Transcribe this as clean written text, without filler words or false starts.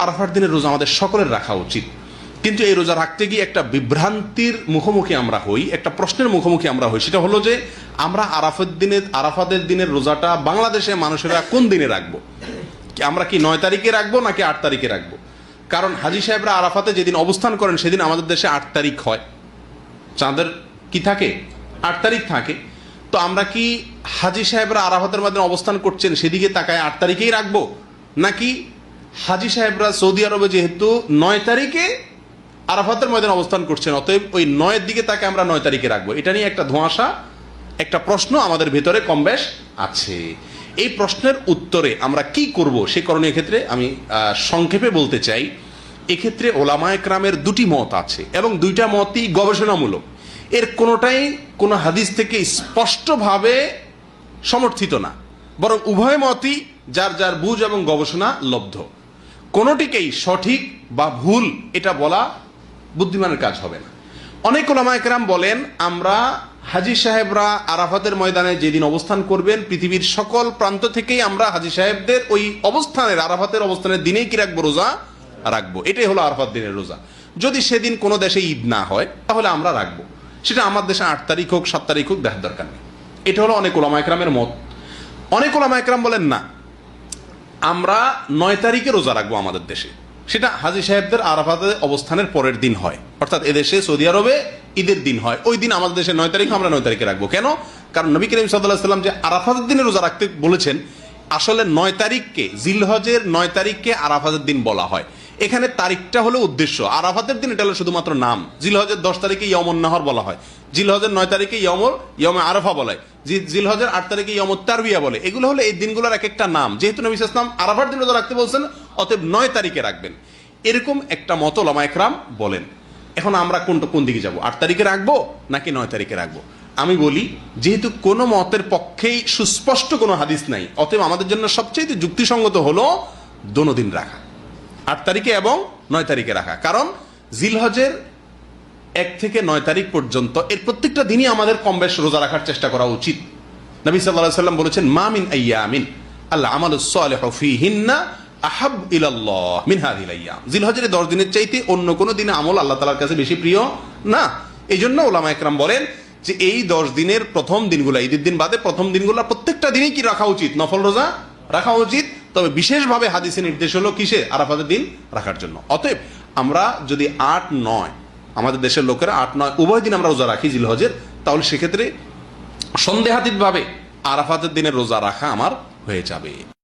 আরাফার দিনের রোজা আমাদের সকলের রাখা উচিত, কিন্তু এই রোজা রাখতে গিয়ে একটা বিভ্রান্তির মুখোমুখি আমরা হই, একটা প্রশ্নের মুখোমুখি আমরা হই। সেটা হলো যে আমরা আরাফাতের দিনের রোজাটা বাংলাদেশে মানুষেরা কোন দিনে রাখবো? আমরা কি 9 তারিখে রাখবো নাকি 8 তারিখে রাখবো? কারণ হাজী সাহেবরা আরাফাতে যেদিন অবস্থান করেন সেদিন আমাদের দেশে 8 তারিখ হয়, চাঁদের কি থাকে 8 তারিখ থাকে। তো আমরা কি হাজী সাহেবরা আরাফাতের মধ্যে অবস্থান করছেন সেদিকে তাকায় 8 তারিখেই রাখবো, নাকি হাজী সাহেবরা সৌদি আরবে যেহেতু 9 তারিখে আরাফাতের ময়দানে অবস্থান করছেন অতএব ওই 9-এর দিকে তাকে আমরা 9 তারিখে রাখবো? এটা নিয়ে একটা ধোঁয়াশা, একটা প্রশ্ন আমাদের ভেতরে কম বেশ আছে। এই প্রশ্নের উত্তরে আমরা কি করব সে করণীয় ক্ষেত্রে আমি সংক্ষেপে বলতে চাই, এক্ষেত্রে ওলামায়ে কেরামের দুটি মত আছে এবং দুইটা মতই গবেষণামূলক। এর কোনোটাই কোনো হাদিস থেকে স্পষ্টভাবে সমর্থিত না, বরং উভয় মতই যার যার বুঝ এবং গবেষণা লব্ধ। কোনোটিকেই সঠিক বা ভুল এটা বলা বুদ্ধিমানের কাজ হবে না। অনেক ওলামায়ে কেরাম বলেন আমরা হাজী সাহেবরা আরাফাতের ময়দানে যেদিন অবস্থান করবেন পৃথিবীর সকল প্রান্ত থেকেই আমরা হাজী সাহেবদের ওই অবস্থানের আরাফাতের অবস্থানের দিনেই কি রাখবো? রোজা রাখবো। এটাই হলো আরাফাত দিনের রোজা। যদি সেদিন কোনো দেশে ঈদ না হয় তাহলে আমরা রাখবো, সেটা আমার দেশে 8 তারিখ হোক 7 তারিখ হোক দেখার দরকার নেই। এটা হলো অনেক ওলামায়ে কেরামের মত। অনেক ওলামায়ে কেরাম বলেন না, আমরা 9 তারিখে রোজা রাখবো আমাদের দেশে, সেটা হাজী সাহেবদের আরাফাতে অবস্থানের পরের দিন হয়, অর্থাৎ এদেশে সৌদি আরবে ঈদের দিন হয়, ওই দিন আমাদের দেশে 9 তারিখ, আমরা 9 তারিখে রাখবো। কেন? কারণ নবী করিম সাল্লাল্লাহু আলাইহি ওয়াসাল্লাম যে আরাফাতের দিনে রোজা রাখতে বলেছেন, আসলে 9 তারিখকে, জিলহজের 9 তারিখকে আরাফাতের দিন বলা হয়। এখানে তারিখটা হলো উদ্দেশ্য, আরাফাতের দিন এটা হলো শুধুমাত্র নাম। জিলহজের 10 তারিখে ইয়মুন নাহর বলা হয়, জিলহজের 9 তারিখে ইয়মে আরাফা বলা হয়, জিলহজের 8 তারিখে ইয়মুত তারবিয়া বলে। এগুলো হলো এই দিনগুলোর এক একটা নাম। যেহেতু নবী সাল্লাল্লাহু আলাইহি ওয়াসাল্লাম আরাফার দিন রোজা রাখতে বলছেন, অতএব 9 তারিখে রাখবেন, এরকম একটা মত ওলামায়ে কেরাম বলেন। এখন আমরা কোন দিকে যাব? 8 তারিখে রাখবো নাকি 9 তারিখে রাখবো? আমি বলি, যেহেতু কোনো মতের পক্ষেই সুস্পষ্ট কোনো হাদিস নাই, অতএব আমাদের জন্য সবচেয়ে যুক্তিসঙ্গত হলো দোনো দিন রাখা, 8 তারিখে এবং 9 তারিখে রাখা। কারণ জিলহজের 1 থেকে 9 তারিখ পর্যন্ত এর প্রত্যেকটা দিনই আমাদের কম বেশ রোজা রাখার চেষ্টা করা উচিত। নবী সাল্লাল্লাহু আলাইহি ওয়াসাল্লাম বলেছেন, মা মিন আইয়ামিন আল আমালুস সালিহু ফীহিন্না আহাব ইলাল্লাহ মিন হাযিহিল আইয়াম। জিলহজের 10 দিনের চাইতে অন্য কোন দিনে আমল আল্লাহ তাআলার কাছে বেশি প্রিয় না। এইজন্য ওলামায়ে কেরাম বলেন যে এই 10 দিনের প্রথম দিনগুলো, ঈদের দিন বাদে প্রথম দিনগুলো প্রত্যেকটা দিনই কি রাখা উচিত? নফল রোজা রাখা উচিত। তবে বিশেষভাবে হাদিসে নির্দেশ হলো কিসে? আরাফাতের দিন রাখার জন্য। অতএব আমরা যদি 8-9, আমাদের দেশের লোকেরা 8-9 উভয় দিন আমরা রোজা রাখি জিলহজের, তাহলে সেক্ষেত্রে সন্দেহাতীতভাবে আরাফাতের দিনের রোজা রাখা আমার হয়ে যাবে।